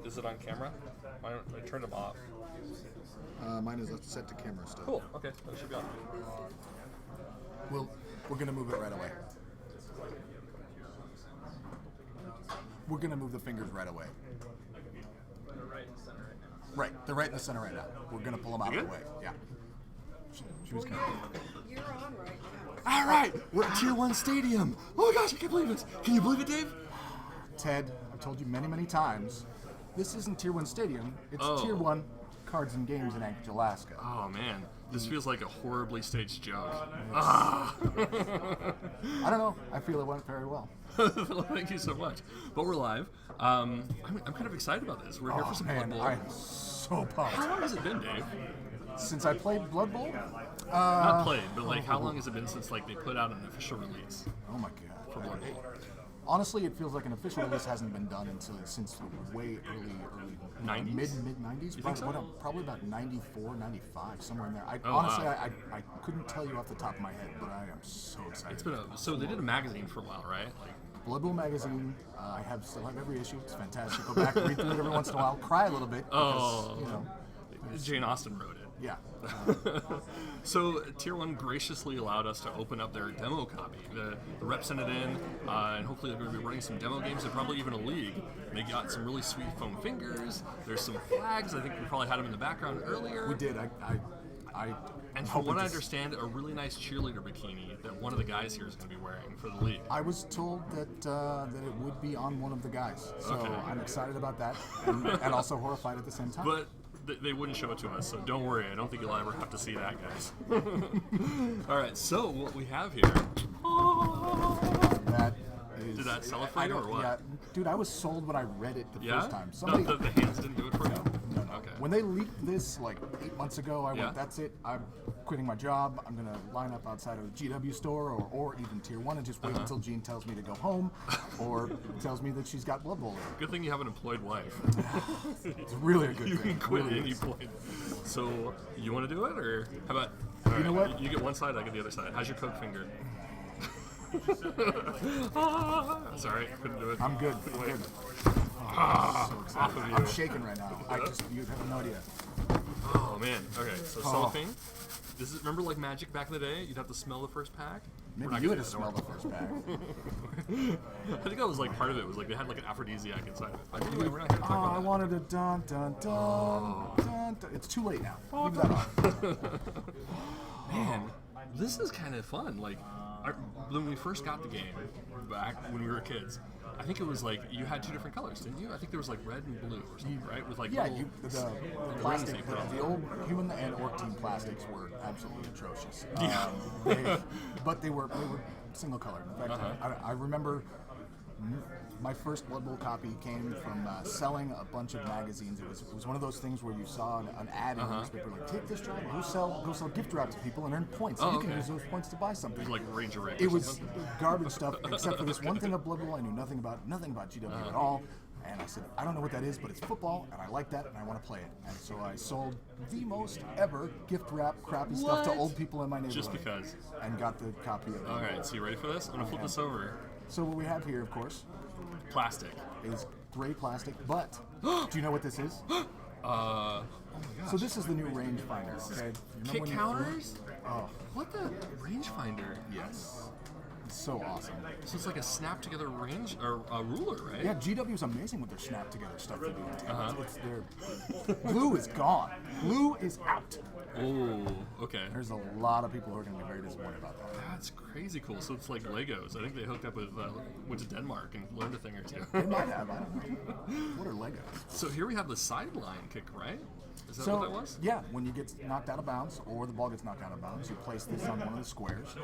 Is it on camera? I turned them off. Mine is set to camera still. Cool. Okay, that should be on. We're gonna move it right away. We're gonna move the fingers right away. They're right in the center right now. Right, they're right in the center right now. We're gonna pull them out of the way. Yeah. She was gonna. You're on right now. All right, we're at Tier 1 Stadium. Oh my gosh, I can't believe this. Can you believe it, Dave? Ted, I've told you many, many times, this isn't Tier 1 Stadium. It's Tier 1 Cards and Games in Anchorage, Alaska. Oh man, this feels like a horribly staged joke. I don't know. I feel it went very well. Thank you so much. But we're live. I'm kind of excited about this. We're here for some Blood Bowl. I'm so pumped. How long has it been, Dave? Since I played Blood Bowl? Not played, but like how long has it been since like they put out an official release Oh my god. for Blood Bowl? Honestly, it feels like an official release hasn't been done since way early 90s? mid 90s. You think so? Probably about 94, 95, somewhere in there. Oh, Honestly, wow. I couldn't tell you off the top of my head, but I am so excited. It's been so they did a magazine for a while, right? Like Blood Bowl magazine. I still have every issue. It's fantastic. Go back and read through it every once in a while. Cry a little bit because Jane Austen wrote it. yeah. So Tier 1 graciously allowed us to open up their demo copy. The rep sent it in, and hopefully they're going to be running some demo games and probably even a league. They got some really sweet foam fingers. There's some flags. I think we probably had them in the background earlier. We did. And from what I understand, a really nice cheerleader bikini that one of the guys here is going to be wearing for the league. I was told that it would be on one of the guys, so Okay. I'm excited about that, and also horrified at the same time. But they wouldn't show it to us, so don't worry. I don't think you'll ever have to see that, guys. All right, so what we have here. That is, Did that sell it for you or what? Yeah, dude, I was sold when I read it the Yeah? first time. No, the hands didn't do it for you? No. Okay. When they leaked this like 8 months ago, I Yeah. went, that's it. I'm quitting my job. I'm gonna line up outside of a GW store or even Tier 1 and just wait until Jean tells me to go home, or tells me that she's got Blood Bowl. Good thing you have an employed wife. It's really a good You thing. can quit Really at any is. point. So, you want to do it, or how about? All right, know what? You get one side, I get the other side. How's your coke finger? Sorry, couldn't do it. I'm good. I'm Wait. good. Off of you. I'm shaking right now. You have no idea. Oh man. Okay, so cellophane. This is remember like Magic back in the day. You'd have to smell the first pack. We're Maybe not you gonna had to do that, smell the first pack. I think that was like part of it. Was like they had like an aphrodisiac inside of it. But anyway, we're not here to Oh, talk I about that. wanted a dun dun dun dun dun. It's too late now. Leave that off. Man, this is kind of fun. Like, when we first got the game back when we were kids, I think it was like you had two different colors, didn't you? I think there was like red and blue or something, right? With like Yeah, little the plastic, the old human and orc team plastics were absolutely atrocious. But they were single colored. In fact, I remember my first Blood Bowl copy came from selling a bunch of magazines. It was one of those things where you saw an ad in the newspaper like, take this job, go sell gift wraps to people and earn points. Oh, You can okay. use those points to buy something. like Ranger Rick. It or was something. garbage stuff, except for this one thing of Blood Bowl. I knew nothing about GW at all. And I said, I don't know what that is, but it's football, and I like that, and I want to play it. And so I sold the most ever gift wrap crappy stuff to What? old people in my neighborhood. Just because. And got the copy of it. All right, so you ready for this? I'm gonna flip this over. So what we have here, of course, Plastic. is gray plastic, but do you know what this is? So this is the new rangefinder, okay? Remember Kick when you- counters? Oh, What the rangefinder? yes. It's so awesome. So it's like a snap together range or a ruler, right? Yeah, GW's amazing with their snap together stuff they do. It's their glue is gone. Glue is out. Oh, okay. There's a lot of people who are going to be very disappointed about that. That's crazy cool. So it's like Legos. I think they hooked up with went to Denmark and learned a thing or two. They might have. I don't know. What are Legos? So here we have the sideline kick, right? Is that what that was? yeah, when you get knocked out of bounds or the ball gets knocked out of bounds, you place this on one of the squares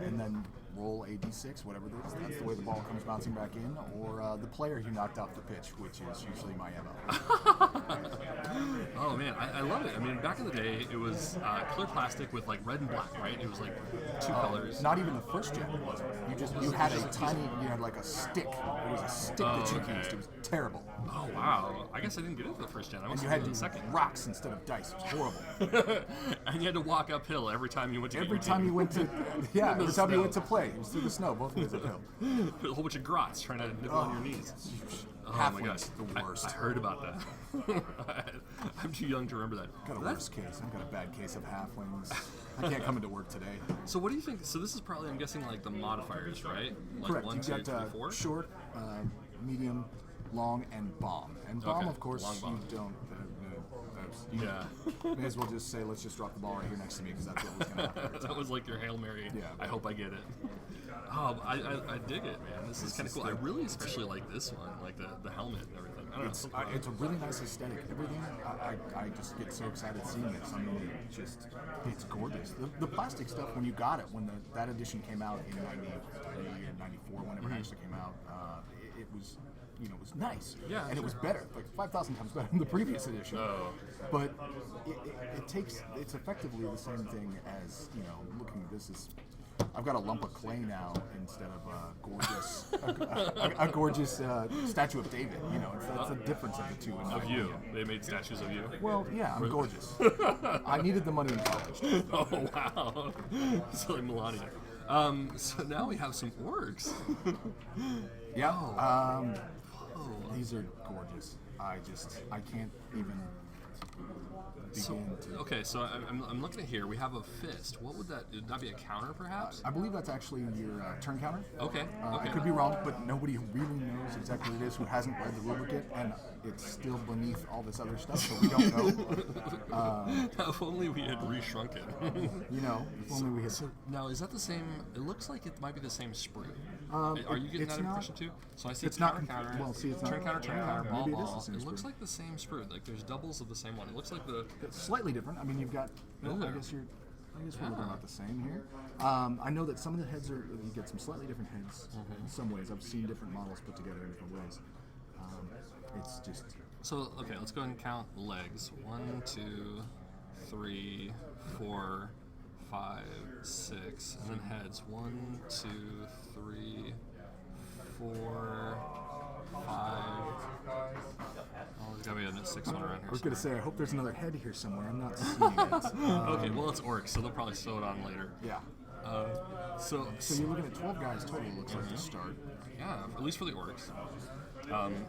and then roll a d6, whatever it is. That's the way the ball comes bouncing back in, or the player who knocked off the pitch, which is usually my MO. Oh man, I love it. I mean, back in the day, it was clear plastic with like red and black, right? It was like two colors. Not even the first gen was it. You had a tiny, you had like a stick. It was a stick that you okay. used. It was terrible. Oh wow! I guess I didn't get it for the first gen. I And must you have had done to the use second. rocks instead of dice. It was horrible. And you had to walk uphill every time you went to get Every your time team. you went to, yeah, In the every time you snow. went to play, it was through the snow, both ways uphill. A whole bunch of grots trying to nibble on your knees. Oh my gosh, the worst. I heard about that. I'm too young to remember that. Got a worse case. I've got a bad case of halflings. I can't come into work today. So what do you think? So this is probably, I'm guessing, like the modifiers, right? Like Correct. 1, You've 2, got 3, 4. short, medium, long, and bomb. And bomb, Okay, of course, long bomb. you don't. You Yeah. may as well just say, let's just drop the ball right here next to me because that's what was going to happen. That was like your Hail Mary. Yeah. I hope I get it. Oh, I dig it, man. This is kind of cool. I really especially like this one, like the helmet and everything. I don't know. It's a really nice aesthetic. Everything, I just get so excited seeing this. I mean, it's gorgeous. The plastic stuff, when you got it, when that edition came out in 93 or 94, whenever it actually came out, it was, it was nice. Yeah, and it was better, like 5,000 times better than the previous edition. Oh. But it's effectively the same thing as, looking at this is, I've got a lump of clay now instead of a gorgeous statue of David. That's the difference of the two. In my Of you. opinion. They made statues of you. Well, yeah, I'm gorgeous. I needed the money in college. Oh, wow. So like Melania. So now we have some orcs. Yeah. Oh. These are gorgeous. I can't even begin to. Okay, so I'm looking at here. We have a fist. What would that be a counter, perhaps? I believe that's actually your turn counter. Okay. I could be wrong, but nobody really knows exactly what it is who hasn't read the rubric yet, and it's still beneath all this other stuff, so we don't know. If only we had reshrunk it. If only we had. Now, is that the same? It looks like it might be the same sprue. Are you getting it's that not- impression too? So I see it's not counter, com- counter, well, see, it's turn not- counter, turn yeah, counter, ball, maybe it is the ball. same It looks sprue. like the same sprue. Like there's doubles of the same one. It looks like the. It's slightly different. I mean, you've got. I Okay. guess we're looking about the same here. I know that some of the heads you get some slightly different heads in some ways. I've seen different models put together in different ways. It's just. So okay, let's go ahead and count legs. 1, 2, 3, 4, 5, 6, and then heads. 1, 2, 3, 4, 5. Oh, there's gotta be a sixth one around here. I was gonna somewhere. say, I hope there's another head here somewhere. I'm not seeing it. Okay, well it's orcs, so they'll probably sew it on later. Yeah. So So you're looking at 12 guys total. Looks like to start. yeah, at least for the orcs.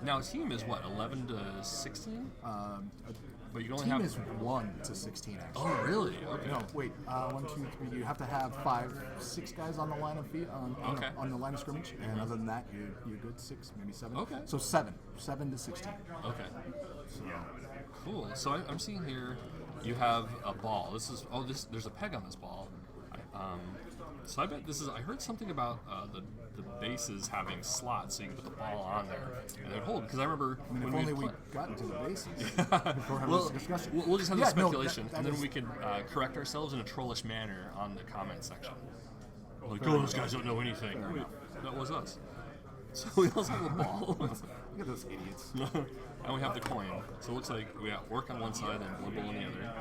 Now a team is what, 11 to 16? But you can only Team have. is 1 to 16 actually. Oh really? Okay. No, wait. 1, 2, 3. You have to have 5, 6 guys on the line of feet Okay. on the line of scrimmage, and other than that, you're good. 6, maybe 7. Okay. So 7 to 16. Okay. So, Cool. So I'm seeing here you have a ball. There's a peg on this ball. So I bet this is. I heard something about the bases having slots, so you can put the ball on there and it would hold. Because I remember I mean, if when only we we got into the bases before having this discussion. We'll just have Yeah, the no, speculation, that and then is- we can correct ourselves in a trollish manner on the comment section. Like, oh, those guys don't know anything. Wait, that was us. So we also have a ball. Look at those idiots. And we have the coin. So it looks like we got orc on one side and Blood Bowl on the other.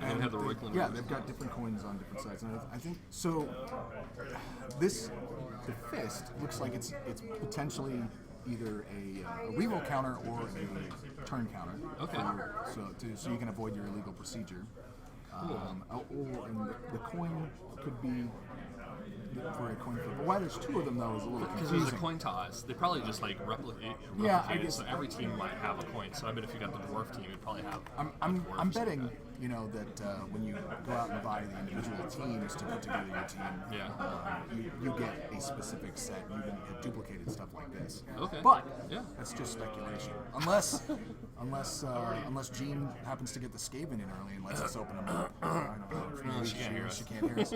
And then we have the Roiklin. Yeah, they've got different coins on different sides. And I think so. The fist looks like it's potentially either a reroll counter or a turn counter. Okay. So you can avoid your illegal procedure. And the coin could be for a coin flip. But why there's 2 of them though is a little Because confusing. there's a coin toss. They probably just like replicate Yeah, I it, guess- so every team might have a coin. So I bet if you got the dwarf team, you'd probably have. a I'm dwarf or betting, something like that when you go out and buy the individual teams to put together your team, Yeah. you get a specific set. You can get duplicated stuff like this. Okay. But Yeah. that's just speculation. Unless Jean happens to get the Skaven in early and lets us open them up. I don't know. No, she can't hear us. She can't hear us.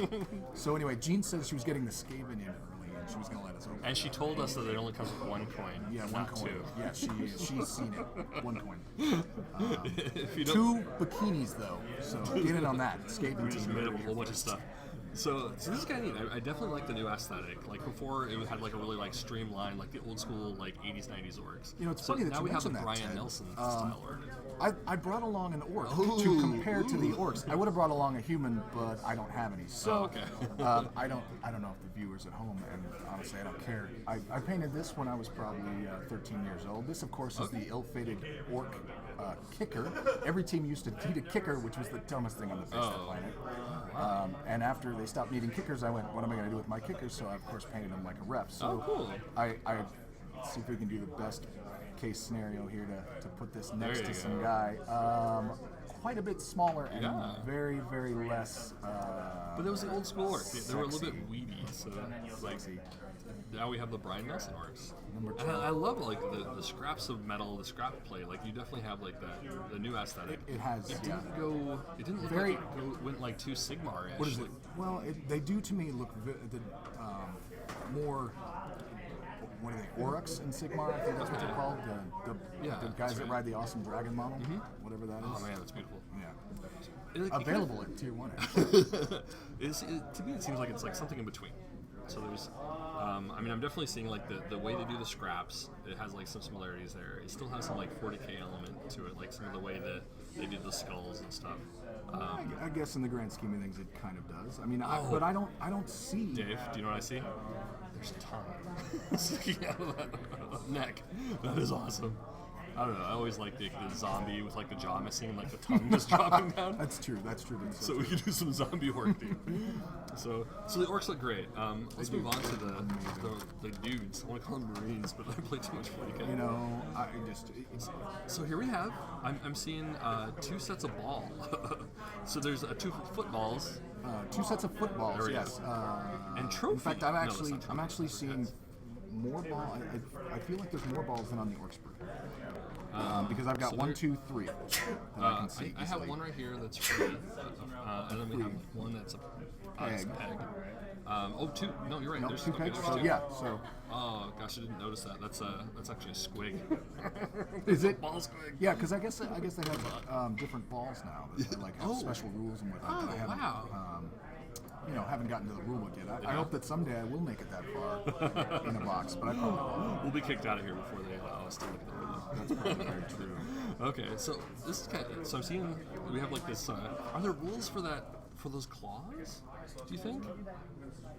So anyway, Jean says she was getting the Skaven in early and she was going to let us open. And she told us that it only comes with 1 coin. Yeah, 1 not coin. 2. Yeah, she's seen it. 1 coin. If you don't, 2 bikinis though, so get in on that. Skaven we just team. made up a whole bunch of stuff. So this is kind of neat. I definitely like the new aesthetic. Like before, it had like a really like streamlined, like the old school like 80s, 90s orcs. It's so funny that now you we have the mentioned that, Brian Ted. Nelson style orc. I brought along an orc to compare to the orcs. I would have brought along a human, but I don't have any. So okay. I don't know if the viewers at home, and honestly, I don't care. I painted this when I was probably 13 years old. This, of course, is the ill-fated orc kicker. Every team used to need a kicker, which was the dumbest thing on the face of the planet. And after they stopped needing kickers, I went, what am I going to do with my kickers? So I, of course, painted them like a ref. So Oh, cool. I Let's see if we can do the best case scenario here to put this next you to go. some guy. Quite a bit smaller and Yeah. very, very less. But there was the old school orc. They were a little bit Sexy. weedy, so like Sexy. now we have the Brian Nelson orcs. Number And 2. I love like the scraps of metal, the scrap play. Like you definitely have like the new aesthetic. It has, It yeah. didn't go. It didn't look Very- like it went like too Sigmar-ish. What is it? Like, Well, they do to me look more. What are they? Oryx and Sigmar, I think that's what they're called. Yeah, The that's guys that right. ride the awesome dragon model, whatever that is. oh man, that's beautiful. Yeah. It Available at Tier 1. To me, it seems like it's like something in between. So there's, I mean, I'm definitely seeing like the way they do the scraps. It has like some similarities there. It still has some like 40k element to it, like some of the way that they did the skulls and stuff. I guess in the grand scheme of things, it kind of does. I mean, Oh. but I don't see. Dave, do you know what I see? There's a tongue sticking out of that neck. That is awesome. I don't know. I always like the zombie with like the jaw missing and like the tongue just dropping down. That's true. That's true. So we could do some zombie orc theme. So the orcs look great. Let's move on to the dudes. I want to call them Marines, but I play too much 40k. You know, So here we have. I'm seeing 2 sets of ball. So there's 2 footballs 2 sets of footballs. There we go. Yes. and trophy. In fact, No, that's not I'm trophy. actually seeing more ball. I feel like there's more balls than on the orcs breed. Because I've got so 1, there- 2, 3 that I can see. I have easily. one right here that's free, and then we have one that's a it's Peg. peg. 2. No, you're right. Nope, there's 2 okay, pegs. there's So 2. yeah. So Oh gosh, I didn't notice that. That's actually a squig. is it? Ball squig. Yeah, because I guess they have different balls now that like have Oh. special rules and whatnot. that I Oh, haven't, wow. Haven't gotten to the rule book yet. I hope that someday I will make it that far in a box, but I probably won't. We'll be kicked out of here before they allow us to look at the video. That's probably very true. Okay, so this is kind of, so I'm seeing we have like this. Are there rules for that for those claws? Do you think?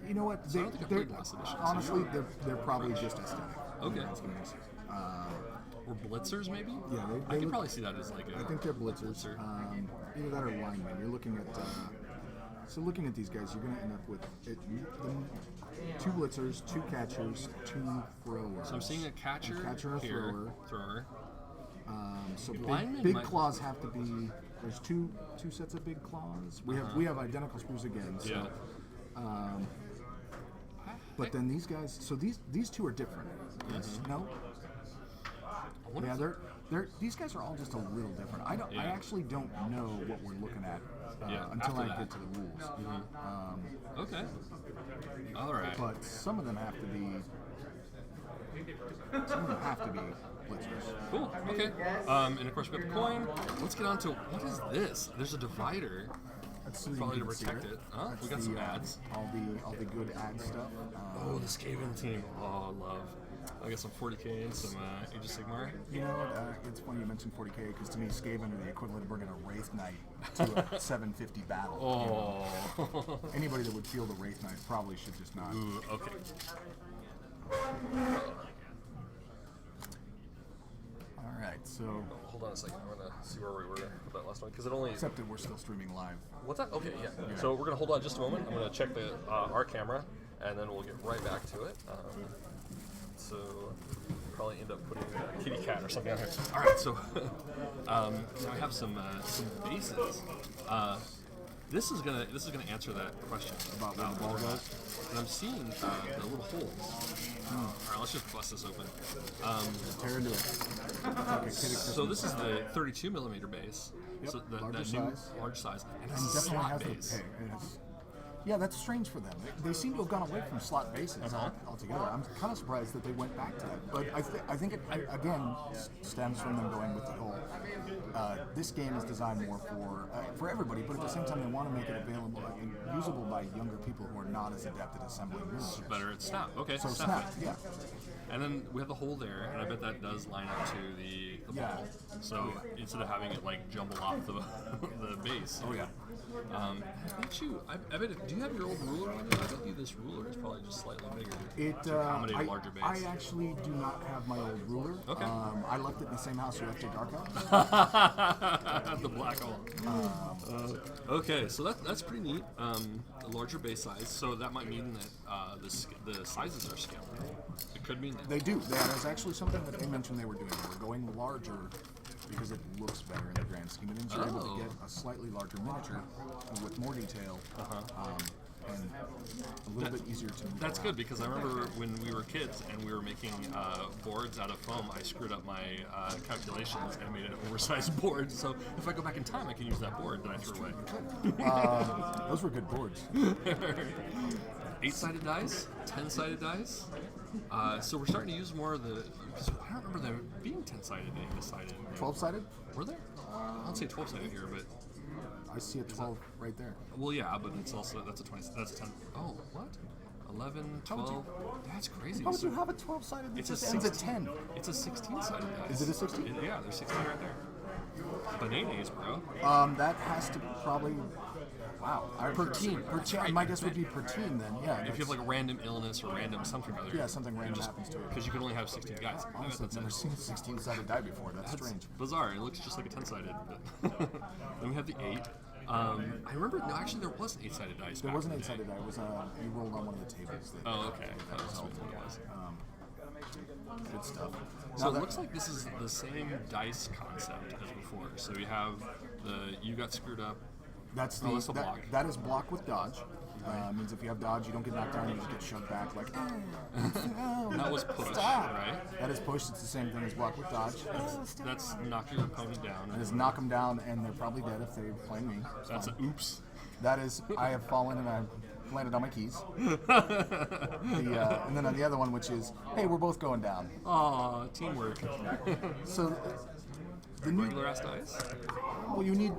You know what? I don't think I played last edition, so honestly, you're- they're probably just aesthetic. Okay. That's gonna be- Or blitzers maybe? Yeah, I they could look- probably see that as like a. I think they're blitzers. Blitzer. Either that or linemen. You're looking at. So looking at these guys, you're going to end up with 2 blitzers, 2 catchers, 2 throwers. So I'm seeing a catcher, a here, thrower. thrower. So linemen big might- claws have to be. There's two sets of big claws. We have identical sprues again. So, Yeah. But then these guys. So these 2 are different. Yes. No. I wonder Yeah, if these guys are all just a little different. I Yeah. actually don't know what we're looking at Yeah, until after I that. get to the rules. Okay. All right. But some of them have to be. Blitzers. Cool. Okay. And of course we got the coin. Let's get on to what is this? There's a divider. That's so you Probably to can see protect it. Huh? That's We got the, some ads. All the good ad stuff. Oh, the Skaven team. Oh, love. I got some 40k and some Age of Sigmar. You know what? It's funny you mentioned 40k because to me, Skaven are the equivalent of bringing a Wraith Knight to a 750 battle. Oh. Anybody that would feel the Wraith Knight probably should just not. Ooh, okay. All right, so Hold on a second. I'm gonna see where we were with that last one because it only. except that we're still streaming live. What's that? Okay, yeah. So we're gonna hold on just a moment. I'm gonna check the our camera, and then we'll get right back to it. So probably end up putting a kitty cat or something on here. All right, so now I have some bases. This is gonna answer that question About where the ball whether or goes? not- And I'm seeing the little holes. All right, let's just bust this open. Tear into it. Like a kid at So Christmas. this is the 32 millimeter base. Yep, So larger that new size. large size, and And it's a definitely slot has base. the peg. Yeah, that's strange for them. They seem to have gone away from slot bases altogether. I'm kind of surprised that they went back to that. But I think it again stems from them going with the whole. This game is designed more for everybody, but at the same time they want to make it available and usable by younger people who are not as adept at assembling miniatures. Better at snap. Okay, So snap snap, it. yeah. And then we have the hole there, and I bet that does line up to the Yeah. ball. So instead of having it like jumble off the the base. Oh yeah. I bet do you have your old ruler on you? I bet you this ruler is probably just slightly bigger to accommodate a larger base. I actually do not have my old ruler. Okay. I left it in the same house you left your dark house. The black hole. Okay, so that's pretty neat. a larger base size, so that might mean that the sizes are scalable. It could mean that. They do. That is actually something that they mentioned they were doing. They were going larger because it looks better in the grand scheme of things. You're able to get a slightly larger miniature with more detail. And a little bit easier to move That's around. good because I remember when we were kids and we were making boards out of foam, I screwed up my calculations and made an oversized board. So if I go back in time, I can use that board that I threw away. Those were good boards. 8-sided dice, 10-sided dice. So we're starting to use more of the. Because I don't remember there being 10-sided and 8-sided. 12-sided? Were there? I'd say 12-sided here, but. I see a 12 right there. Well, yeah, but it's also that's a 20. That's a 10. Oh, what? 11, 12. That's crazy. How would So you have a 12-sided that it's a just ends at 16. 10? It's a 16-sided dice. Is it a 16? Yeah, there's 16 right there. Bananas, bro. That has to probably... Wow. Per team. Per team. right. My guess would be per team then, yeah. If you have like a random illness or random something or other. Yeah, something random happens to it. Because you can only have 16 guys. Honestly, I've never seen a 16-sided die before. That's strange. Bizarre. It looks just like a 10-sided. But then we have the 8. I remember, no, actually, there was an 8-sided dice. There back was an in the day. 8-sided die. It was, you rolled on one of the tables. That, Oh, okay. That was what it was. Good stuff. So Now it that- looks like this is the same dice concept as before. So we have the you got screwed up. That's Oh, that's a block. that is block with dodge. Means if you have dodge, you don't get knocked down, you just get shoved back like, That was push, stop. right? That is push. It's the same thing as block with dodge. That's knock your opponent down. That is knock them down, and they're probably dead if they're playing me. It's That's fine. an oops. That is, I have fallen and I've landed on my keys. And then on the other one, which is, hey, we're both going down. Aw, teamwork. So the new, Regular ass dice. well, you need.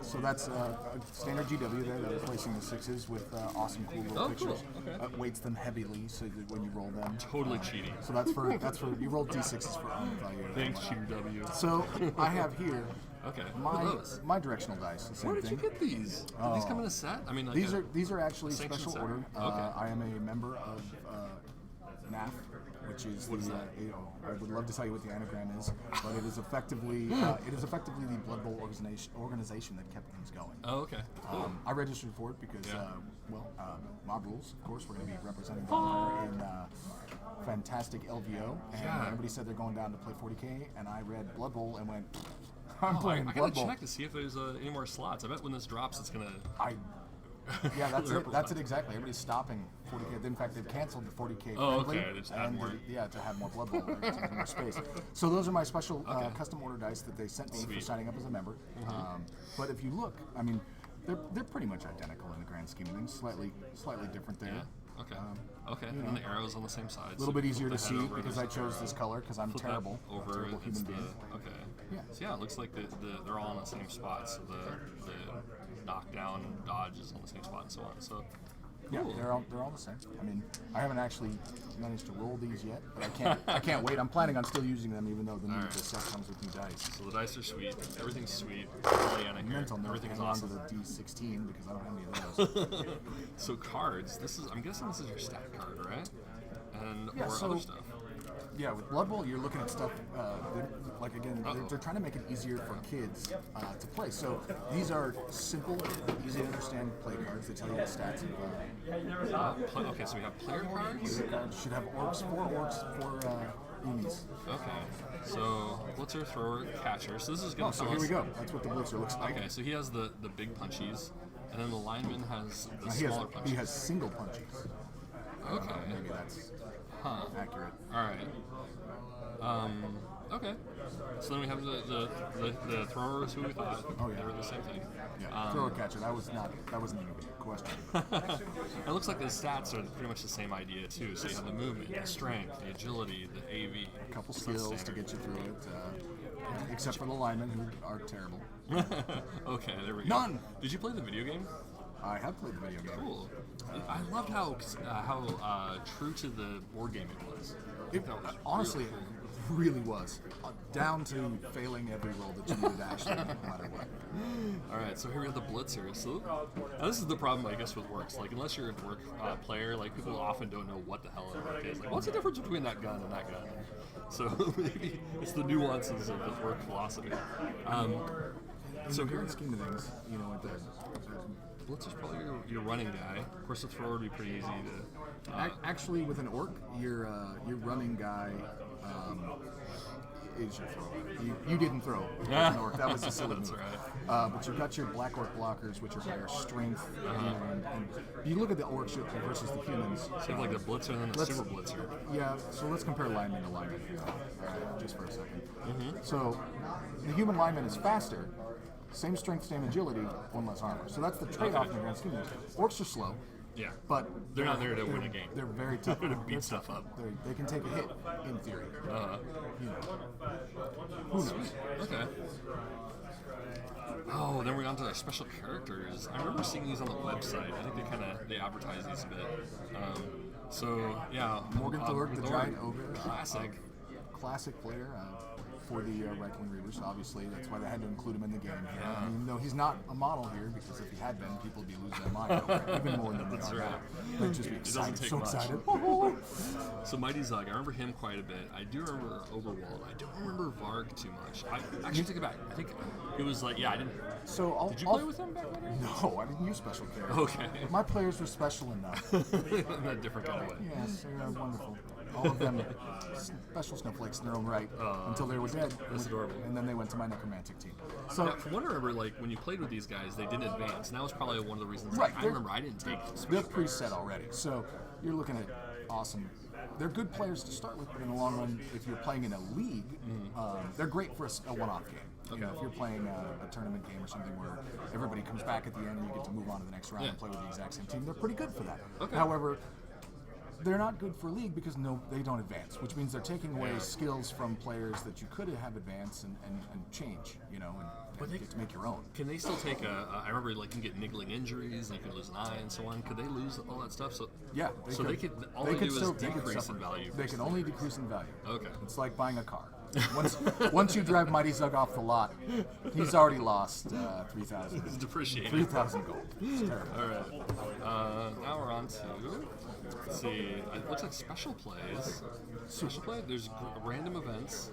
So that's a standard GW there that replacing the 6s with awesome, cool little Oh, pictures. cool. Okay. Weights them heavily so that when you roll them. Totally cheating. So that's for you roll d6s for armor value. Thanks, Cheater W. So I have here Okay. my those. my directional dice. The same Where did you thing. get these? Did these come in a set? I mean, like These are actually sanctioned special set? order. Okay. I am a member of NAF, which is What is the, that? I would love to tell you what the anagram is, but it is effectively the Blood Bowl organization that kept things going. Oh, okay. Cool. I registered for it because, Yeah. Mob Rules, of course, we're going to be representing down there in fantastic LVO. And Yeah. everybody said they're going down to play 40K, and I read Blood Bowl and went, I'm Oh, playing I Blood gotta Bowl. check to see if there's any more slots. I bet when this drops, it's gonna. Yeah, that's Clear it. up That's a it lot. exactly. Everybody's stopping 40K. In fact, they've canceled the 40K. Oh, friendly, okay, they just add and more. to have more Blood Bowl, to have more space. So those are my special custom order dice that they sent me for Sweet. signing up as a member. But if you look, I mean, they're pretty much identical in the grand scheme of things. Slightly different there. Yeah. Okay. Okay. And the arrows on the same side. A little bit easier to see because I chose this color because I'm terrible. Over terrible it's human the being. okay. Yeah. So yeah, it looks like they're all in the same spot. So the knockdown dodge is on the same spot and so on. So Yeah, cool. they're all the same. I mean, I haven't actually managed to roll these yet, but I can't wait. I'm planning on still using them even though the set comes with new dice. So the dice are sweet. Everything's sweet. Pollyanna here. Mental note, Everything's hang on to awesome. the D16 because I don't have any of those. So cards. I'm guessing this is your stat card, right? And Yeah, or so- other stuff. Yeah, with Blood Bowl, you're looking at stuff, like again, they're trying to make it easier for kids to play. So these are simple, easy to understand play cards. They tell you the stats. Okay, so we have player cards. Player cards should have orcs, 4 orcs, 4 enemies. Okay, so blitzer, thrower, catcher. So this is gonna Oh, so tell here we us- go. That's what the blitzer looks like. Okay, so he has the big punchies, and then the lineman has the Now, smaller punchies. he has single punches. Okay. Maybe that's Huh. accurate. All right. Okay. So then we have the throwers who we thought Oh, yeah. they were the same thing. Yeah, thrower catcher. That wasn't even a question. It looks like the stats are pretty much the same idea too. So you have the movement, the strength, the agility, the AV. A couple It's not skills to standard. get you through it, except for the linemen who are terrible. Okay, there we go. None. Did you play the video game? I have played the video game. Cool. I loved how true to the board game it was. It, That was honestly, really cool. it really was. Down to failing every roll that you needed to actually make, no matter what. All right, so here we have the blitzers. So now this is the problem, I guess, with works. Like, unless you're a work player, like people often don't know what the hell a work is. Like, what's the difference between that gun and that gun? So maybe it's the nuances of the work philosophy. In So the here, grand scheme of things, you know, Blitzer's probably your running guy. Of course, the thrower would be pretty easy to. Actually, with an orc, your running guy is your thrower. You didn't throw with an orc. That was a silly That's move. right. But you've got your black orc blockers, which are higher strength. And you look at the orcs versus the humans. So you have like the Blitzer and then the Super Blitzer. Yeah, so let's compare lineman to lineman just for a second. So the human lineman is faster, same strength, same agility, one less armor. So that's the trade-off in the grand scheme of things. Orcs are slow. Yeah. But they're not there to win a game. They're very tough. They're to beat stuff up. They can take a hit, in theory. You know. Who knows? Okay. Oh, then we're on to our special characters. I remember seeing these on the website. I think they advertise these a bit. So yeah, Morgan Thorpe, the giant ogre. classic. Classic player for the Reichland Reavers, obviously. That's why they had to include him in the game here. I mean, no, he's not a model here, because if he had been, people would be losing their mind over it, even more than they That's are right. now. They'd just be excited, take so much. excited. So Mighty Zug, I remember him quite a bit. I do remember Overwald. I don't remember Varg too much. I actually take it back. I think it was like, I didn't. So Did you play with him back then? No, I didn't use special characters. Okay. My players were special enough. In a different kind of way. Yes, they are wonderful. All of them special snowflakes in their own right until they were dead. That's adorable. And then they went to my necromantic team. So Now, from what I remember, like when you played with these guys, they didn't advance, and that was probably one of the reasons. Right, I they're- remember I didn't take. they're preset already. So you're looking at awesome. They're good players to start with, but in the long run, if you're playing in a league, they're great for a one-off game. You know, if you're playing a tournament game or something where everybody comes back at the end and you get to move on to the next round and play with the exact same team, they're pretty good for that. Okay. However, they're not good for league because they don't advance, which means they're taking away skills from players that you could have advanced and change, you know, and get to make your own. Can they still take I remember like you can get niggling injuries, and you can lose an eye and so on. Could they lose all that stuff? So Yeah, they could. All they do is they could decrease suffer. in value. They can only decrease in value. Okay. It's like buying a car. Once you drive Mighty Zug off the lot, he's already lost 3,000. It's depreciating. 3,000 gold. It's terrible. All right. Now we're on to. Let's see. It looks like special plays. Special play. There's random events,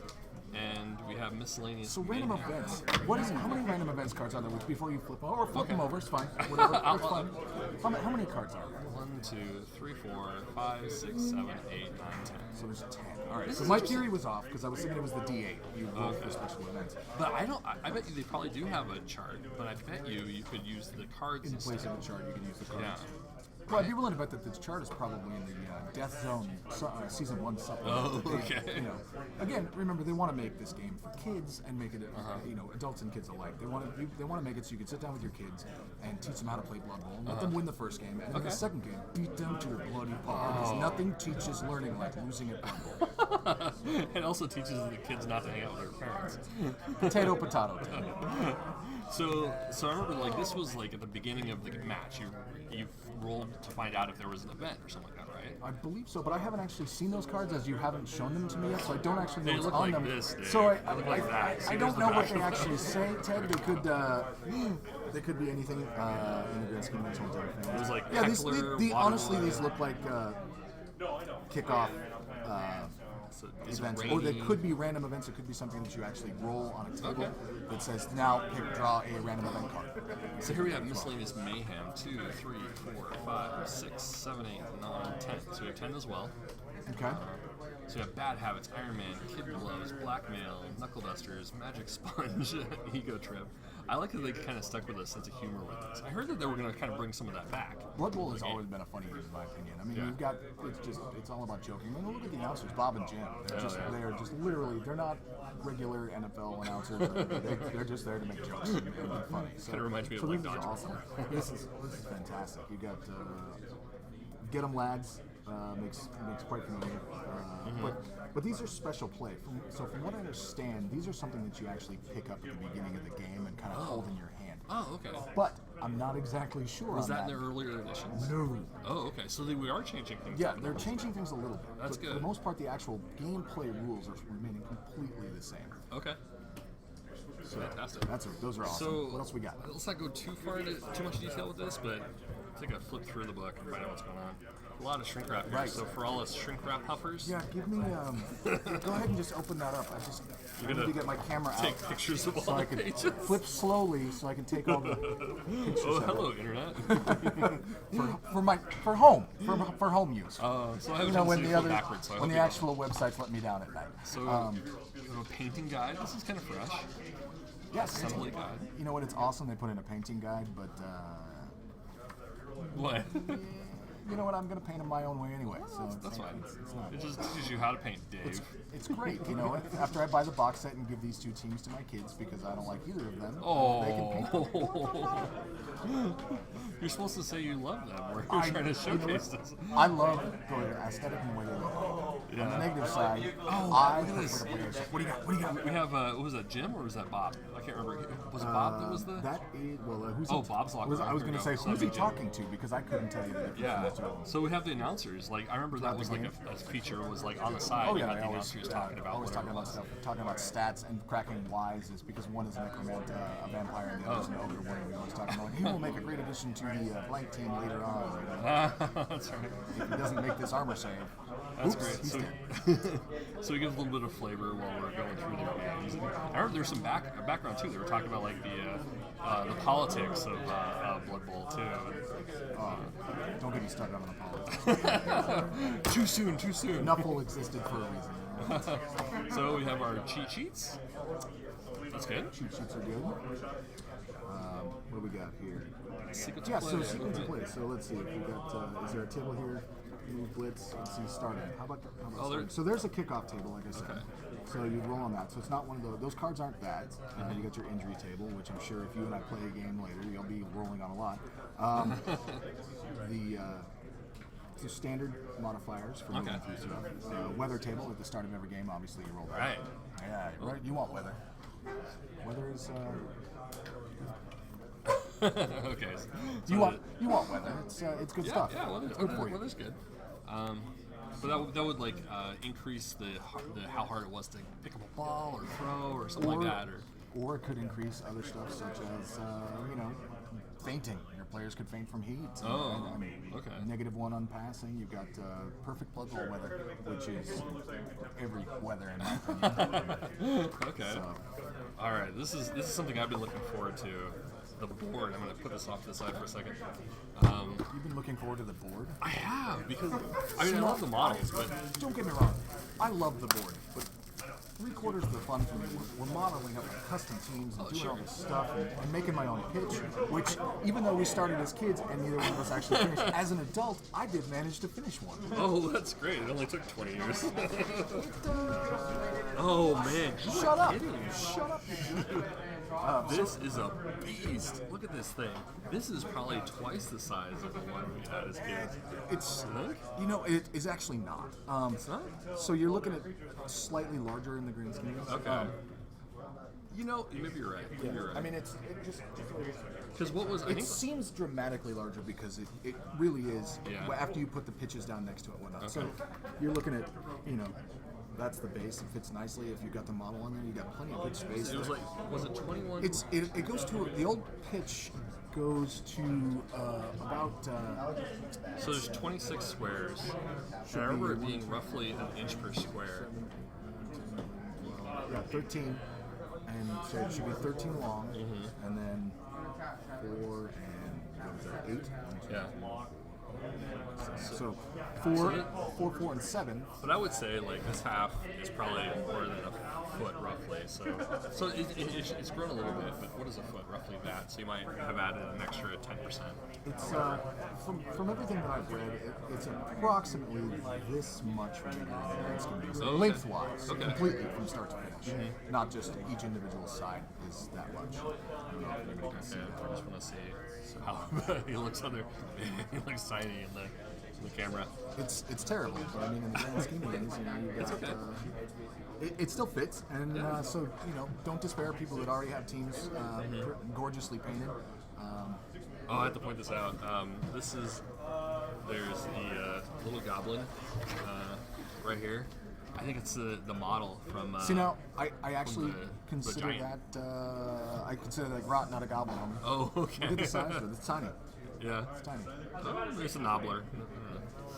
and we have miscellaneous. So random mayhem. events. How many random events cards are there before you flip them? Or flip them over, it's fine. Whatever, it's fine. How many cards are there? 1, 2, 3, 4, 5, 6, 7, 8, 9, 10. So there's 10. All right. This So is my interesting. theory was off because I was thinking it was the D8 you roll for special events. But I bet you they probably do have a chart. But I bet you could use the cards In instead. place of the chart, you can use the cards. Yeah. Well, I'd be willing to bet that this chart is probably in the Death Zone Season 1 supplement. Oh, that they- okay. You know, again, remember, they want to make this game for kids and make it, adults and kids alike. They want to make it so you can sit down with your kids and teach them how to play Blood Bowl, and let them win the first game, and then the second game, beat them to a bloody pulp. Because nothing teaches learning like losing at Blood Bowl. It also teaches the kids not to hang out with their parents. Potato, potato. So I remember like this was like at the beginning of the match. You rolled to find out if there was an event or something like that, right? I believe so, but I haven't actually seen those cards as you haven't shown them to me yet, so I don't actually know They what's look on like them. this, Dave. So They look like that. See, I there's don't the know what back. they actually say, Ted. They could be anything in the grand scheme of things. It was like Yeah, heckler, honestly, water, these look like kickoff so is it events, or they rainy? could be random events. It could be something that you actually roll on a table that says now draw a random event card. So here we have miscellaneous mayhem 2, 3, 4, 5, 6, 7, 8, 9, 10. So we have 10 as well. Okay. So we have Bad Habits, Iron Man, Kid Blows, Blackmail, Knuckle Dusters, Magic Sponge, Ego Trip. I like that they kind of stuck with a sense of humor with this. I heard that they were going to kind of bring some of that back. Blood Bowl has always been a funny game, in my opinion. I mean, Yeah. you've got it's all about joking. I mean, look at the announcers, Bob and Jim. They're just literally, they're not regular NFL announcers. They're just there to make jokes and be funny. So, Kinda reminds me of, so like, this is Dodgeball. awesome. This is fantastic. You got Get 'em Lads. Makes quite familiar. But these are special play. So from what I understand, these are something that you actually pick up at the beginning of the game and kind of hold in your hand. Oh, okay. But I'm not exactly sure Was on that in their earlier editions? No. Oh, okay. So we are changing things. Yeah, up. they're changing things a little bit. That's but For good. the most part, the actual gameplay rules are remaining completely the same. Okay. Fantastic. Those are awesome. So What else we got? Let's not go too far into too much detail with this, but take a flip through the book and find out what's going on. A lot of shrink wrap here. Right. So for all us shrink wrap huffers, Yeah, give me. Go ahead and just open that up. I You're need to gonna get my camera take out pictures of so all I the can pages. flip slowly so I can take all the pictures. Oh, of it. hello, internet. for home use. So I You was know, gonna when say the flip other backwards, so I when hope the you don't. actual websites let me down at night. So, we have a painting guide. This is kind of fresh. Yes, Assembly guide. you know what? It's awesome. They put in a painting guide, but What? you know what? I'm gonna paint them my own way anyway. So That's it's, fine. It's not. It just teaches you how to paint, Dave. It's great, you know. After I buy the box set and give these two teams to my kids because I don't like either of them, they can paint. Oh. You're supposed to say you love them. We're trying to showcase this. I love the aesthetic and the way they look. On Yeah. the negative side, Oh, I look at this. prefer the players. What do you got? What do you got? We have, what was that, Jim or was that Bob? I can't remember. Was it Bob that was the? That is who's Oh, it? Bob's Locker I was Room. going to Here we say go. who's he So that'd be talking to because I couldn't tell you the difference. Yeah. between the two of them. So we have the announcers. Like I remember that the was like game? a feature was like on the side. Oh you yeah, had they the always announcers talking about always whatever talking it about was. stuff, talking about stats and cracking wise is because one is a necromancer, a vampire, and the other is an ogre. One we always talking about. He will make a great addition to the blank team later on. That's right. If he doesn't make this armor save, That's oops, great. he's So, dead. so we give a little bit of flavor while we're going through their games. And I remember there was some background too. They were talking about like the politics of Blood Bowl too. Don't get me started on the politics. Too soon, too soon. Knuffle existed for a reason. You know? So we have our cheat sheets. That's good. Cheat sheets are good. What do we got here? Secret to Yeah, play. so sequence of play. So let's see. If we got, is there a table here? Move blitz. Let's see. Starting. How about starting? So there's a kickoff table, like I said. Okay. So you roll on that. So it's not one of those cards aren't bad. You got your injury table, which I'm sure if you and I play a game later, you'll be rolling on a lot. The standard modifiers for moving through stuff. Weather table at the start of every game. Obviously, you roll that. Right. Yeah, right. You want weather. Weather is. Okay. So You want weather. It's good stuff. Yeah, it's good for you. weather's good. But that would like increase the how hard it was to pick up a ball or throw or something like that. Or it could increase other stuff such as fainting. Your players could faint from heat. Oh, and okay. -1 on passing. You've got perfect Blood Bowl weather, which is every weather in my opinion. Okay. So, All right. This is something I've been looking forward to. The board. I'm going to put this off to the side for a second. you've been looking forward to the board. I have because I love the models, but Don't get me wrong, I love the board, but 3/4 of the fun for me we're modeling up like custom teams and doing all this stuff and making my own pitch, which even though we started as kids and neither one of us actually finished, as an adult, I did manage to finish one. oh, that's great. It only took 20 years. Oh man, Shut up! Shut up! this is a beast. Look at this thing. This is probably twice the size of the one we had as kids. It's, Think? it is actually not. It's not? So you're looking at slightly larger in the green scheme. Okay. Maybe you're right. Maybe you're I right. mean, it's just Because what was I it think? seems dramatically larger because it really is. Yeah. After you put the pitches down next to it, and whatnot. So Okay. you're looking at, that's the base. It fits nicely. If you've got the model on there, you got plenty of good space. It was there. like, was it 21? It goes to the old pitch goes to about So there's 26 squares. And I remember it being roughly an inch per square. 13, and so it should be 13 long, Mm-hmm. and then 4 and what is that, 8? Yeah. So 4, 4, and 7. But I would say like this half is probably more than a foot roughly. So it's grown a little bit, but what is a foot? Roughly that. So you might have added an extra 10%. It's from everything that I've read, it's approximately this much bigger than the grand scheme of things, Okay. lengthwise, Okay. completely from start to finish. Not just each individual side is that much. I don't know if anybody can see Yeah, it. I just want to see how he looks under. He looks tiny in the camera. It's terrible, but I mean, in the grand scheme of things, you've got, okay. it still fits, and so don't despair. People that already have teams gorgeously painted. Oh, I have to point this out. There's the little goblin right here. I think it's the model from. See now, I actually the consider giant. that I consider that grot, not a goblin. Oh, okay. Look at the size of it; it's tiny. Yeah. It's tiny. Oh, there's a knobbler.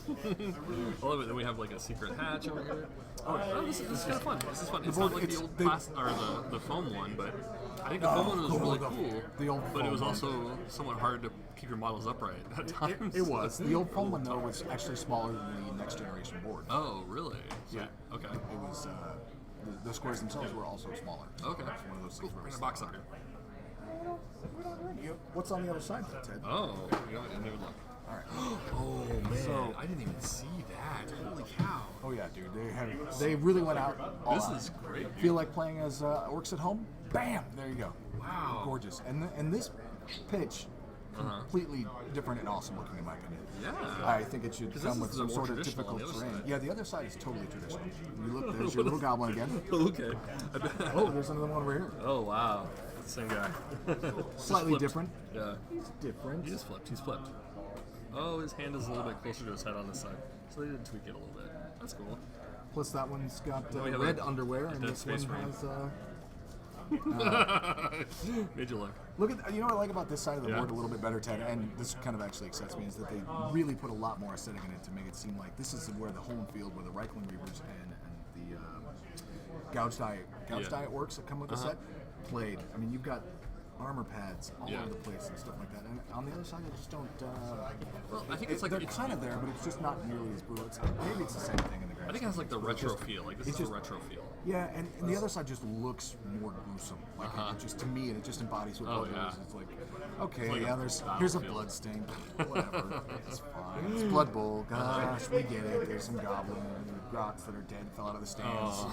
I love it. Then we have like a secret hatch over here. Oh, this is kind of fun. This is fun. It's not like the old the foam one, but I think the foam one was really cool. The old but it foam was one. also somewhat hard to keep your models upright at times. It was. The old foam one, though, was actually smaller than the next generation board. Oh, really? Yeah. Okay. It was, the squares themselves were also smaller. Okay. It's one of those things where Bring it's the box up here. What's on the other side, Ted? Oh, you know, I didn't even look. All right. Oh man, So- I didn't even see that. Holy cow! Oh yeah, dude. They really went out. All This out. is great. Dude. Feel like playing as Orcs at Home? Bam! There you go. Wow. Gorgeous. And this pitch, completely different and awesome looking in my opinion. Yeah. I think it should 'Cause come this with is some more sort of traditional on typical the other terrain. side. Yeah, the other side is totally traditional. You look, there's your little goblin again. Okay. Oh, there's another one over here. Oh wow, same guy. Slightly Flipped. different. Yeah. He's different. He just flipped. He's flipped. Oh, his hand is a little bit closer to his head on this side, so they did tweak it a little bit. That's cool. Plus that one's got we have red a underwear, and Dead this one Space ring. has. Made you look. Look at you know what I like about this side of the Yeah. board a little bit better, Ted, and this kind of actually excites me is that they really put a lot more aesthetic in it to make it seem like this is where the home field, where the Reichling Reavers and the Gouge Diet works that come with the set played. I mean, you've got armor pads all Yeah. over the place and stuff like that. And on the other side, they just don't. Well, I think it's like they're it's, kind of there, but it's just not nearly as brutal. Maybe it's the same thing in the grand. I think it has like the retro feel. Like this it's is just- a retro feel. Yeah, and the other side just looks more gruesome. Like it just to me, and it just embodies what Oh, blood yeah. is. It's like, okay, like a yeah, here's a battlefield. blood stain. Whatever, it's fine. It's Blood Bowl. Gosh, we get it. There's some goblin grots that are dead, fell out of the stands,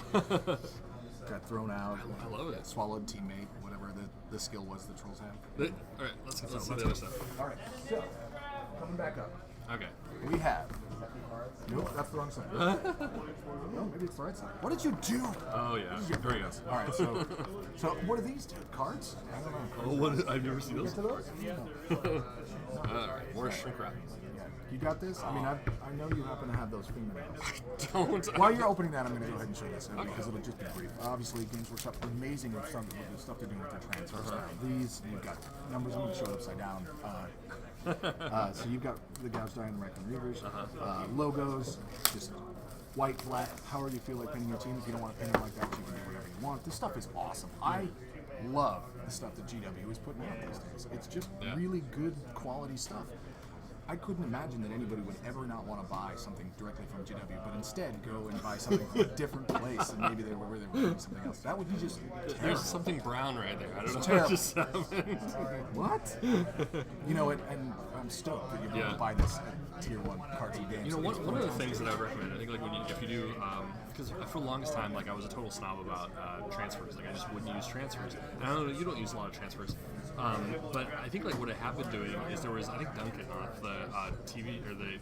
got thrown out. I love it. Swallowed teammate, whatever the skill was the trolls have. All right, let's see the other stuff. All right, so coming back up, Okay. we have. Nope, that's the wrong side. No, maybe it's the right side. What did you do? Oh yeah. There you go. All right, so what are these, dude? Cards? I don't know. Oh, what? I've never seen those. Get to those? All right, more shrink wrap. Yeah. You got this? I mean, I know you happen to have those fingernails. Don't. While you're opening that, I'm going to go ahead and show this because it'll just be brief. Obviously, Games Workshop, amazing with some of the stuff they're doing with their transfers. These, you've got numbers. I'm going to show it upside down. So you've got the Gouge Diet and Reichling Reavers. Logos, just white, black, however you feel like painting your team. If you don't want to paint it like that, you can do whatever you want. This stuff is awesome. I love the stuff that GW is putting out these days. It's just really good quality stuff. I couldn't imagine that anybody would ever not want to buy something directly from GW, but instead go and buy something from a different place and maybe they were doing something else. That would be just There's terrible. something brown right there. I don't know terrible. what just happened. What? You know, and I'm stoked that you're able Yeah. to buy this at Tier 1 cards and games. You know, one of the things that I would recommend, I think, like if you do, because for the longest time, like I was a total snob about transfers. Like I just wouldn't use transfers. And I know you don't use a lot of transfers, but I think like what I have been doing is there was I think Duncan on the TV or the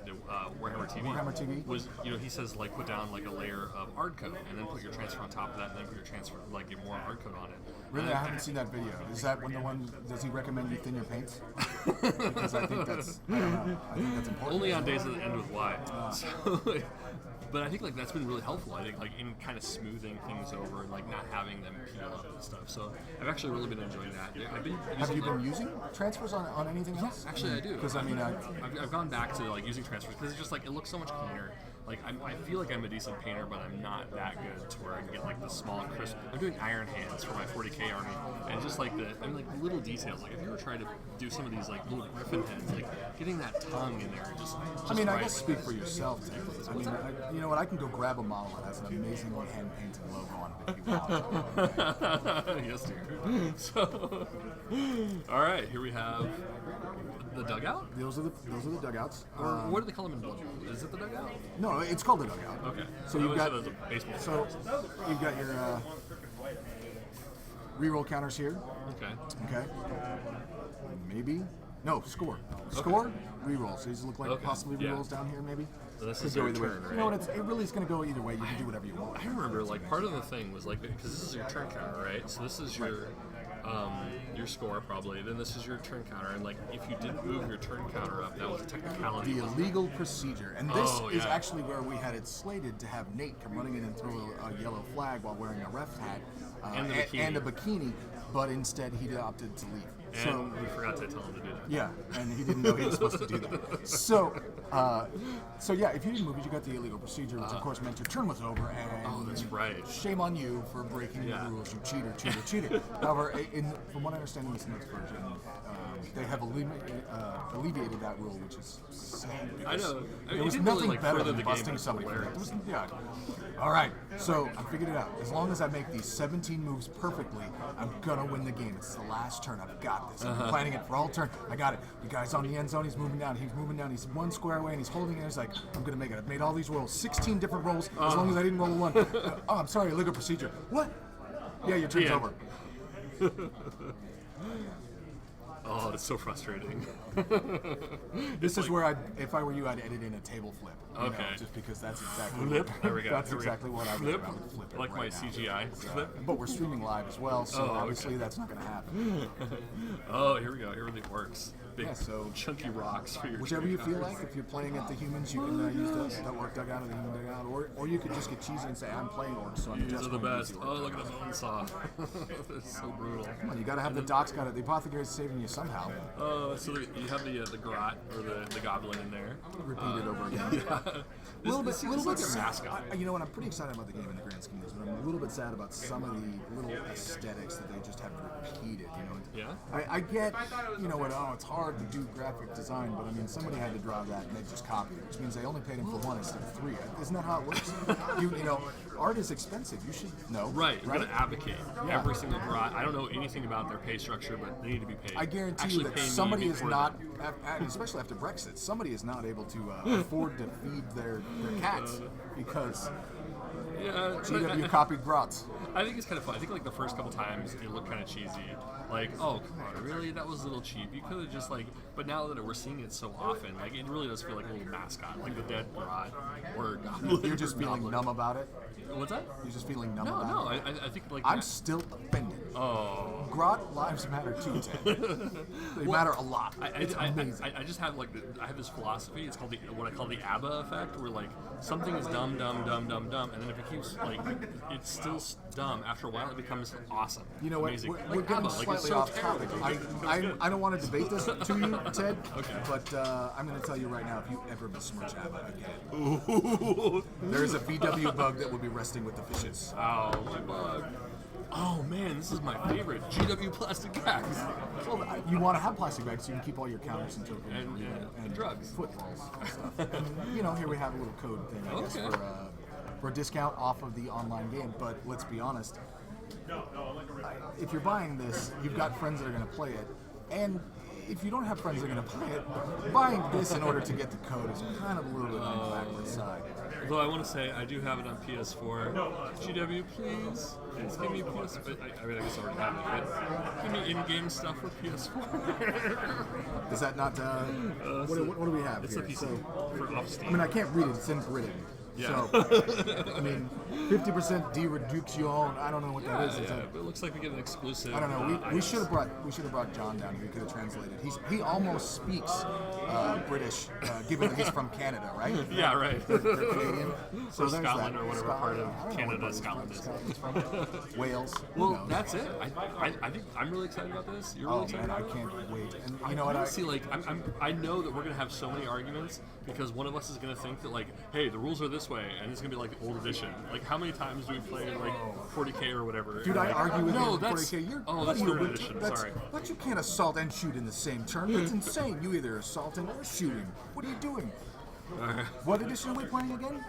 Warhammer TV. Warhammer TV? Was he says like put down like a layer of art code and then put your transfer on top of that and then put your transfer like get more art code on it. Really, And I haven't seen that video. Is that when the one? Does he recommend you thin your paints? Because I think that's. I don't know. I think that's important. Only on days that end with Y. So, but I think like that's been really helpful. I think like in kind of smoothing things over and like not having them peel up and stuff. So I've actually really been enjoying that. I've been Have you been like, using transfers on anything else? Actually, I do. Because I mean, I've gone back to like using transfers because it's just like it looks so much cleaner. Like I feel like I'm a decent painter, but I'm not that good to where I can get like the small crisp. I'm doing iron hands for my 40k army, and just like the little details. Like if you were trying to do some of these like little griffin heads, like getting that tongue in there, just I mean, I right. guess speak for yourself. Ted. I mean, you know what? I can go grab a model that has an amazingly hand painted logo on it if you want. Yes, dear. So, all right, here we have the dugout. Those are the dugouts. Or what do they call them in Blood Bowl? Is it the dugout? No, it's called the dugout. Okay. So I you've always got said it was a baseball. so you've got your reroll counters here. Okay. Okay. Maybe. No, score. Score, rerolls. So these look like Okay, possibly yeah. rerolls down here, maybe. So this Could is go your either way. turn, You know what? right? It really is going to go either way. You can do whatever you want. I remember, like, part of the thing was, like, because this is your turn counter, right? So this is your score, probably. Then this is your turn counter. And, like, if you didn't move your turn counter up, that was a technicality. The illegal procedure. And this Oh, is yeah. actually where we had it slated to have Nate come running in and throw a yellow flag while wearing a ref hat And the bikini. and a bikini, but instead he opted to leave. And we forgot to tell him to do that. Yeah, and he didn't know he was supposed to do that. So yeah, if you didn't move it, you got the illegal procedure, which of course meant your turn was over, and Oh, that's right. shame on you for breaking the rules, you cheater. However, from what I understand in this next version, they have alleviated that rule, which is sad. I know. I mean, There was it didn't nothing really, like, better further than the game, busting but it's somebody. For that. hilarious. All right, so I figured it out. As long as I make these 17 moves perfectly, I'm gonna win the game. It's the last turn. I've got this. I'm planning it for all turn. I got it. The guy's on the end zone. He's moving down. He's one square away, and he's holding it. He's like, I'm gonna make it. I've made all these rolls, 16 different rolls. As long as I didn't roll a one. Oh, I'm sorry. Illegal procedure. What? Yeah, your turn's Yeah. over. Oh, it's so frustrating. This is where if I were you, I'd edit in a table flip. You Okay. know, just because that's exactly Flip. There we go. That's Here we go. exactly what I would Flip. do. I would flip it Like right my now. CGI flip. But we're streaming live as well, so Oh, okay. obviously that's not going to happen. Oh, here we go. Everything works. Big, Yeah, so- chunky rocks for your Whichever you feel counters. like. If you're playing at the humans, you can use the orc dugout or the human dugout, or you could just get cheesy and say, I'm playing orcs, so I'm These just are the going to use best. the Oh, orc look at dugout. the bone saw. It's so brutal. Come on, you got to have the docs got it. The apothecary's saving you somehow. So you have the grot or the goblin in there. Repeat it over again. This, little bit, this little seems bit like a sad. mascot. You know what? I'm pretty excited about the game in the grand scheme of things, but I'm a little bit sad about some of the little aesthetics that they just have repeated. You know, Yeah? I get, you know what? Oh, it's hard to do graphic design, but I mean, somebody had to draw that and they just copied it, which means they only paid him for one instead of three. Isn't that how it works? you know, art is expensive. You should know. Right, you're gonna advocate Yeah. every single grot. I don't know anything about their pay structure, but they need to be paid. I guarantee Actually you that pay me somebody is before not, them. especially after Brexit, somebody is not able to afford to feed their cats because Yeah, but GW copied grots. I think it's kind of fun. I think like the first couple times it looked kind of cheesy. Like, oh come on, really? That was a little cheap. You could have just like. But now that we're seeing it so often, like it really does feel like a little mascot, like the dead grot or goblin. You're just feeling goblin. numb about it. What's that? You're just feeling numb No, about no. it. I think like. I'm still offended. Oh. Grot lives matter too, Ted. They matter a lot. It's amazing. I just have like I have this philosophy. It's called what I call the ABBA effect, where like something is dumb, dumb, dumb, dumb, dumb, and then if it keeps like it's still dumb. After a while, it becomes awesome. You know what? Amazing. We're Like getting ABBA, like, it's slightly so off topic. terrible. I don't want to debate this to you, Ted. Okay. But I'm going to tell you right now, if you ever besmirch ABBA again, Ooh. there is a VW bug that will be resting with the fishes. Ow, my bug. Oh man, this is my favorite. GW plastic bags. Well, you want to have plastic bags so you can keep all your counters and tokens And drugs. footballs and stuff. And, you know, here we have a little code thing, I guess, Okay. for a discount off of the online game. But let's be honest, if you're buying this, you've got friends that are going to play it, and if you don't have friends that are going to play it, buying this in order to get the code is kind of a little bit on the backward side. Though I want to say I do have it on PS4. GW, please give me PS4. I mean, I guess I already have it, but give me in-game stuff for PS4. Is that not? What do we have It's here? a PC So, for off I Steam. mean, I can't read it. It's in Britain. Yeah. So, I mean, 50% de-reduction. I don't know what that is. Is Yeah, that- but it looks like we get an exclusive. I don't know. We item. should have brought John down here. He could have translated. He almost speaks British, given that he's from Canada, right? Yeah, right. They're Canadian. So Or there's Scotland that. or whatever part of I don't know Canada what Scotland is. Scotland's from. Wales. Who Well, knows? that's it. I think I'm really excited about this. You're really Oh excited man, I about it? can't wait. And you know what? Honestly, like I know that we're gonna have so many arguments because one of us is gonna think that like, hey, the rules are this way, and it's gonna be like the old edition. Like, how many times do we play like 40K or whatever? Dude, and, I like, argue with you no, in that's 40K. You're that's you're third ret- edition. that's- Sorry. But you can't assault and shoot in the same turn. That's insane. You either assaulting or shooting. What are you doing? What edition are we playing again?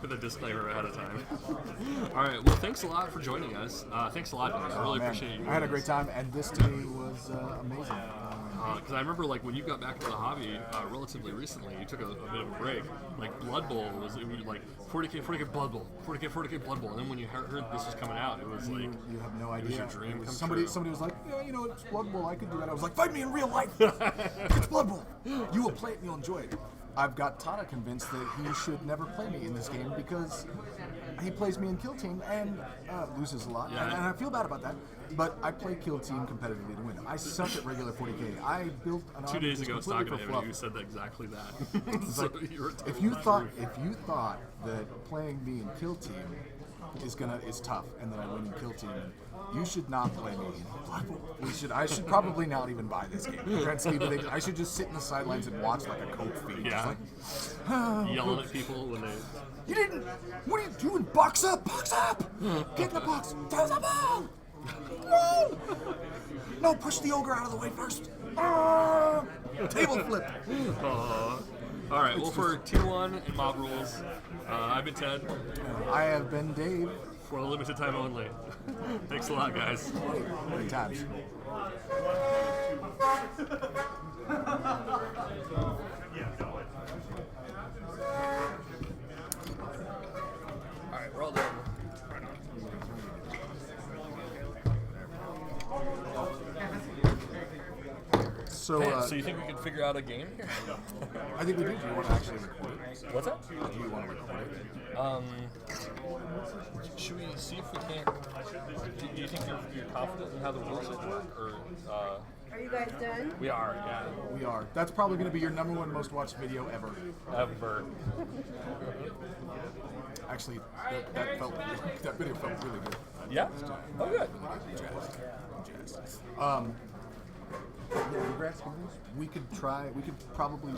With a disclaimer ahead of time. All right. Well, thanks a lot for joining us. Thanks a lot, Dennis. I really Man, appreciate you. I had a great time, and this to me was amazing. Because I remember, like, when you got back into the hobby relatively recently, you took a bit of a break. Like, Blood Bowl was like 40K Blood Bowl, 40K Blood Bowl. And then when you heard this was coming out, it was like, You have no it was idea. your dream It was come somebody true. was like, yeah, you know, it's Blood Bowl. I could do that. I was like, fight me in real life. It's Blood Bowl. You will play it and you'll enjoy it. I've got Tata convinced that he should never play me in this game because he plays me in Kill Team and loses a lot. Yeah. And I feel bad about that. But I play Kill Team competitively to win. I suck at regular 40K. I built an 2 army days just ago, I was completely talking to for him, fluff. and you said that exactly that. So you were If you thought that playing me in Kill Team is tough, and that I win in Kill Team, You should not play me in Blood Bowl. I should probably not even buy this game. I should just sit in the sidelines and watch like a coke feed. Yeah. Just like, Yelling at people when they. you didn't. What are you doing? Box up! Box up! Get in the box. Throw the ball. No! No, push the ogre out of the way first. Table flip. All right. Well, for Tier 1 and Mob Rules, I've been Ted. I have been Dave. For a limited time only. Thanks a lot, guys. Many times. All right, we're all done. So, So you think we can figure out a game here? I think we do. Do you want to actually record it? What's that? Do you want to record it? Should we see if we can't? Do you think you're confident in how the rules should work, or? Are you guys done? We are, yeah. We are. That's probably going to be your #1 most watched video ever. Ever. Actually, that video felt really good. Yeah. Oh, good. Jazzed. We could probably